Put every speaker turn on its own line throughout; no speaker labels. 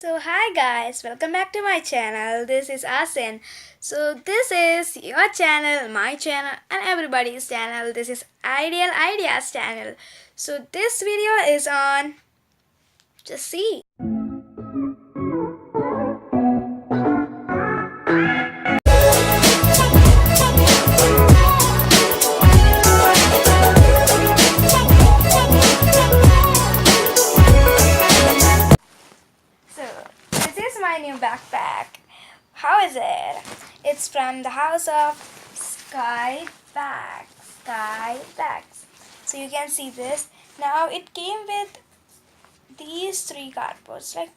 So hi guys, welcome back to my channel. This is Asin. So this is your channel, my channel and everybody's channel. This is Ideal Ideas channel. So this video is on just see. So this is my new backpack. How is it? It's from the house of Skybag. Skybags. So you can see this. Now it came with these three cardboards like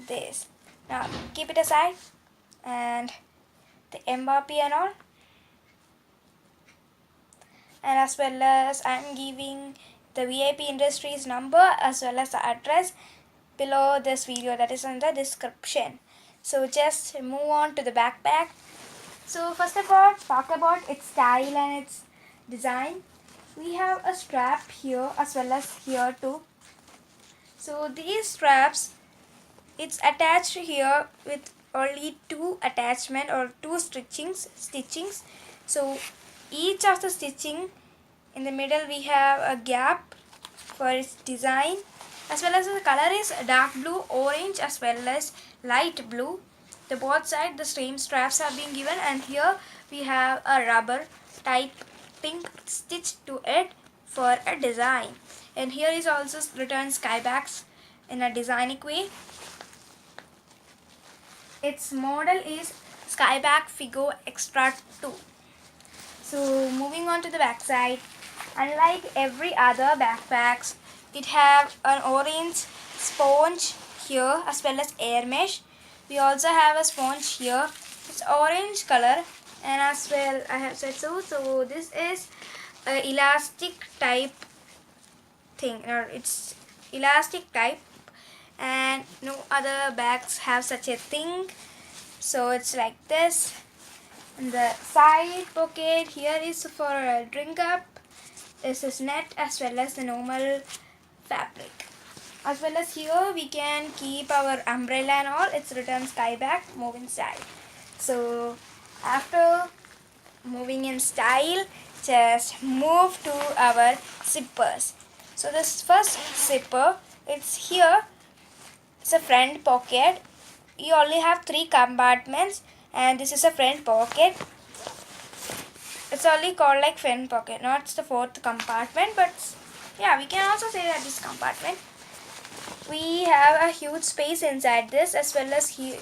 this. Now keep it aside and the MRP and all, and as well as I'm giving the VIP Industries number as well as the address below this video, that is in the description. So just move on to the backpack. So first of all, talk about its style and its design. We have a strap here as well as here too. So these straps, it's attached here with only two attachment or two stitchings. So each of the stitching in the middle we have a gap for its design, as well as the color is dark blue, orange as well as light blue. The both side the same straps have been given, and here we have a rubber type pink stitch to it for a design. And here is also written Skybags in a designic way. Its model is Skybag Figo Extra 2. So moving on to the back side, unlike every other backpacks, it have an orange sponge here as well as air mesh. We also have a sponge here. It's orange color, and as well I have said so. So this is a elastic type thing, or it's elastic type, and no other bags have such a thing. So it's like this. And the side pocket here is for a drink up. This is net as well as the normal fabric. As well as here we can keep our umbrella and all. It's written Skybag, move in style. So after moving in style, just move to our zippers. So this first zipper, it's here. It's a front pocket. You only have three compartments, and this is a front pocket. It's only called like front pocket, not the fourth compartment, but yeah, we can also say that this compartment. We have a huge space inside this as well as here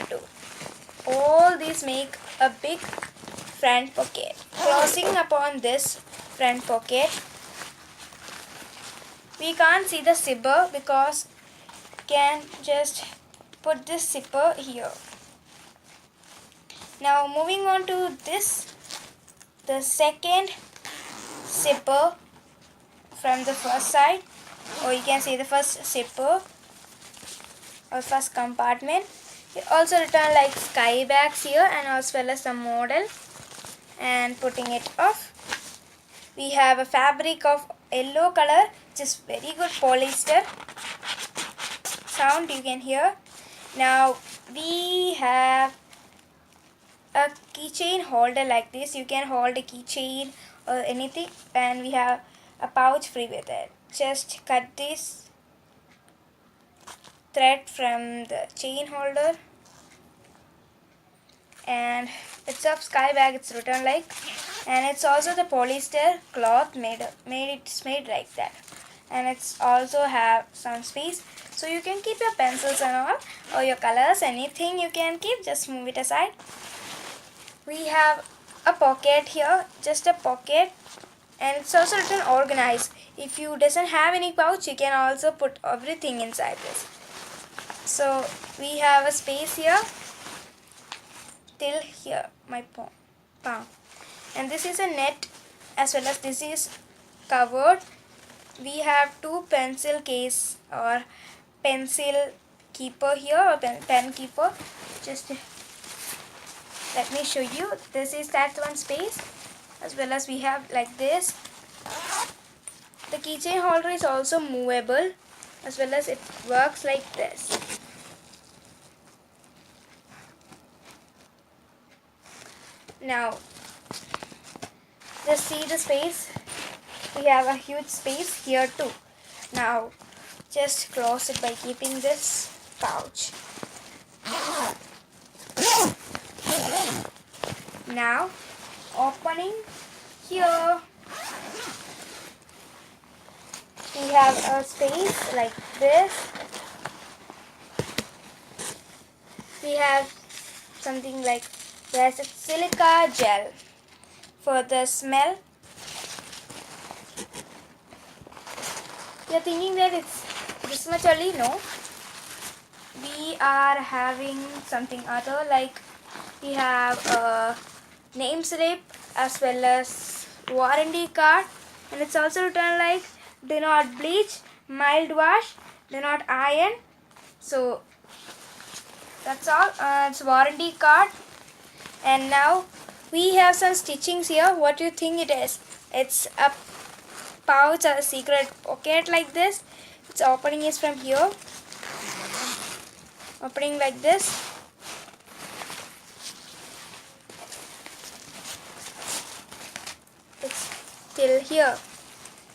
too. All these make a big front pocket. Closing upon this front pocket, we can't see the zipper because we can just put this zipper here. Now moving on to this, the second zipper from the first side, or you can see the first zipper or first compartment. It also written like Skybags here and as well as the model, and putting it off. We have a fabric of yellow color, which is very good polyester sound you can hear. Now we have a keychain holder like this. You can hold a keychain or anything, and we have a pouch free with it. Just cut this thread from the chain holder, and it's of Skybag, it's written like, and it's also the polyester cloth made like that, and it's also have some space, so you can keep your pencils and all, or your colors, anything you can keep, just move it aside. We have a pocket here, just a pocket, and it's also written organized. If you doesn't have any pouch, you can also put everything inside this. So we have a space here till here, my palm, and this is a net as well as this is covered. We have two pencil case or pencil keeper here, or pen keeper. Just let me show you. This is that one space, as well as we have like this. The keychain holder is also movable. as well as it works like this. Now just see the space. We have a huge space here too. Now just close it by keeping this pouch. Now opening here, we have a space like this. We have something like there's a silica gel for the smell. You're thinking that it's this much only? No. We are having something other, like we have a name slip as well as warranty card, and it's also written like do not bleach, mild wash, do not iron. So that's all. It's warranty card. And now we have some stitchings here. What do you think it is? It's a pouch or a secret pocket like this. Its opening is from here. Opening like this. It's till here.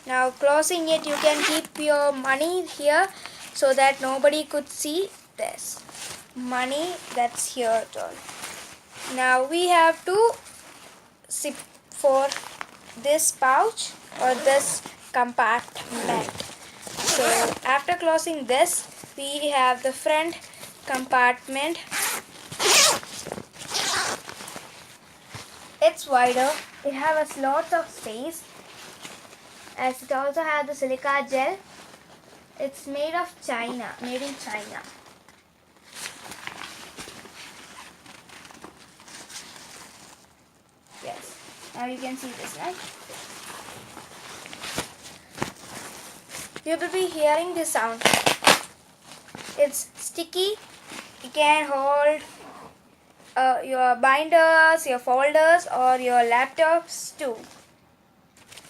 Now closing it, you can keep your money here so that nobody could see this money that's here at all. Now we have to zip for this pouch or this compartment. So after closing this, we have the front compartment. It's wider. It has lots of space, as it also has the silica gel. It's made of China, made in China. Yes, now you can see this, right? You will be hearing this sound. It's sticky. You can hold your binders, your folders, or your laptops too.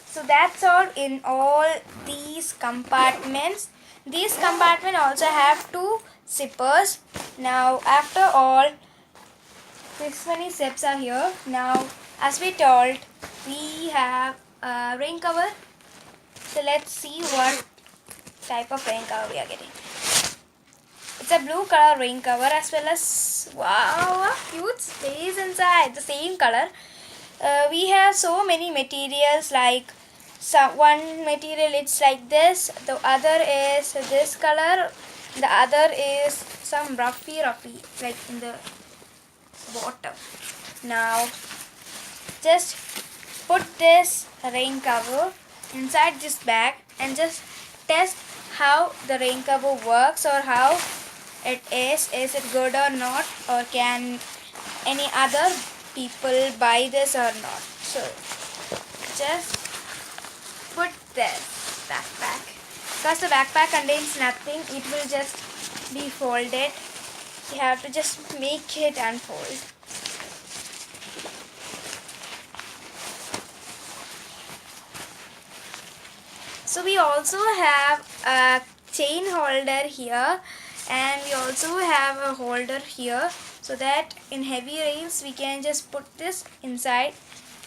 So that's all in all these compartments. These compartments also have two zippers. Now after all, this many zips are here. Now as we told, we have a rain cover. So let's see what type of rain cover we are getting. It's a blue color rain cover as well as, wow, a huge space inside, the same color. We have so many materials, like one material it's like this, the other is this color, the other is some roughy like in the bottom. Now just put this rain cover inside this bag and just test how the rain cover works or how it is it good or not, or can any other people buy this or not. So just put this backpack, because the backpack contains nothing, it will just be folded. You have to just make it unfold. So we also have a chain holder here, and we also have a holder here, so that in heavy rains we can just put this inside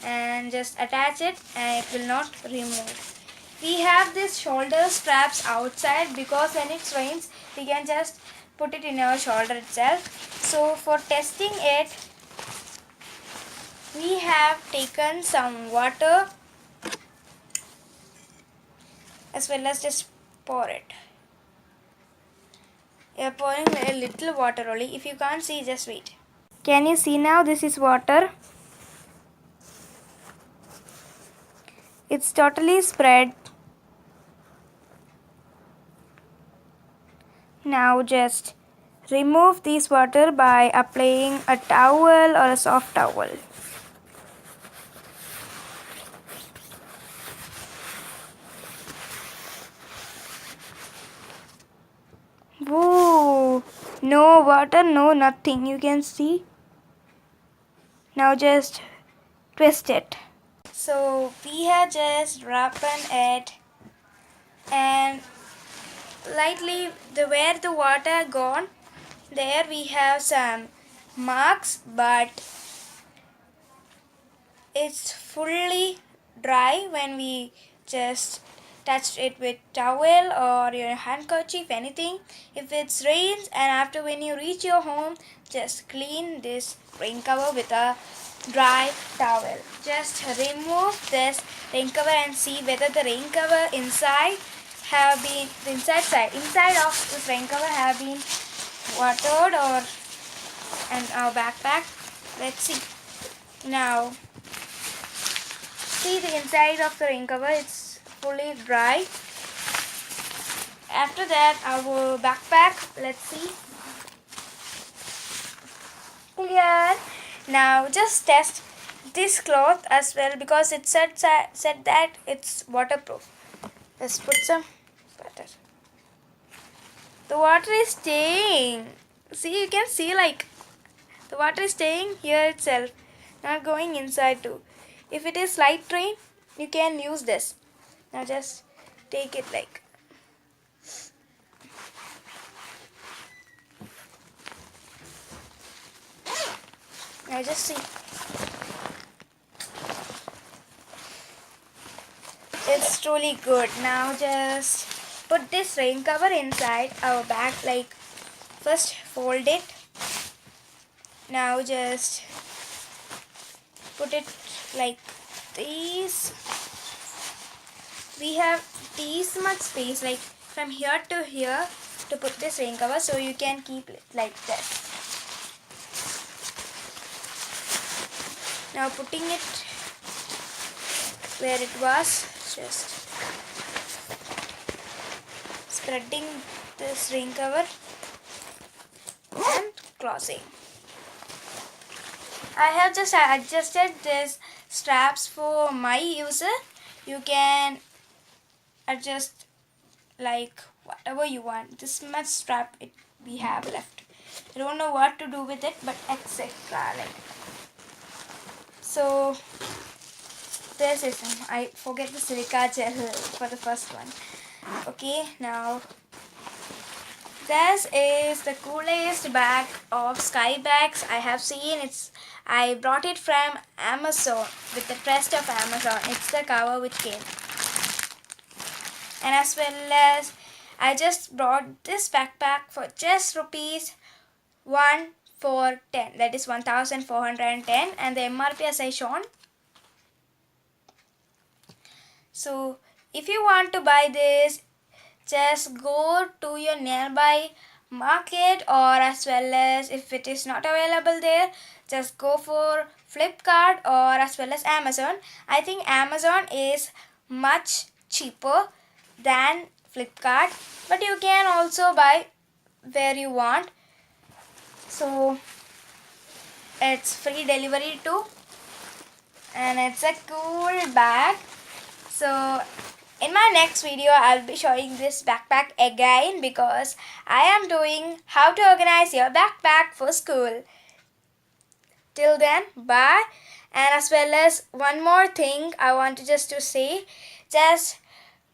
and just attach it and it will not remove. We have these shoulder straps outside because when it rains we can just put it in our shoulder itself. So for testing it, we have taken some water as well as just pour it. You are pouring a little water only. If you can't see, just wait. Can you see now? This is water. It's totally spread. Now just remove this water by applying a towel or a soft towel. Woo! No water, no nothing. You can see. Now just twist it. So we have just wrapped it, and lightly where the water gone, there we have some marks, but it's fully dry when we just touched it with towel or your handkerchief, anything. If it's rains and after when you reach your home, just clean this rain cover with a dry towel. Just remove this rain cover and see whether the rain cover inside have been the inside of this rain cover have been watered or and our backpack. Let's see. Now see the inside of the rain cover, it's fully dry. After that our backpack, let's see. Clear. Now just test this cloth as well because it said that it's waterproof. Let's put some butter. The water is staying. See, you can see like the water is staying here itself, not going inside too. If it is light rain, you can use this. Now just take it like. Now just see. It's truly good. Now just put this rain cover inside our bag, like first fold it. Now just put it like this. We have this much space, like from here to here, to put this rain cover, so you can keep it like this. Now putting it where it was, just spreading this rain cover and closing. I have just adjusted these straps for my user. You can adjust like whatever you want. This much strap we have left. I don't know what to do with it, but etc. Like. So this is I forget the silica gel for the first one. Okay, now this is the coolest bag of Skybags I have seen. I brought it from Amazon with the trust of Amazon. It's the cover which came. And as well as I just brought this backpack for just rupees 1,410. That is 1,410 and the MRP as I shown. So if you want to buy this, just go to your nearby market, or as well as if it is not available there, just go for Flipkart or as well as Amazon. I think Amazon is much cheaper than Flipkart, but you can also buy where you want. So it's free delivery too, and it's a cool bag. So in my next video, I'll be showing this backpack again because I am doing how to organize your backpack for school. Till then, bye. And as well as one more thing I want just to say, just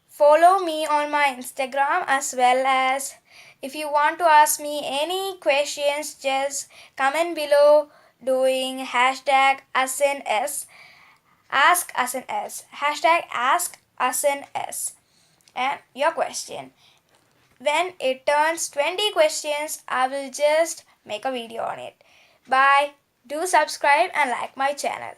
follow me on my Instagram, as well as if you want to ask me any questions, just comment below doing hashtag ASNS. Ask us an S. Hashtag ask us an S. And your question. When it turns 20 questions, I will just make a video on it. Bye. Do subscribe and like my channel.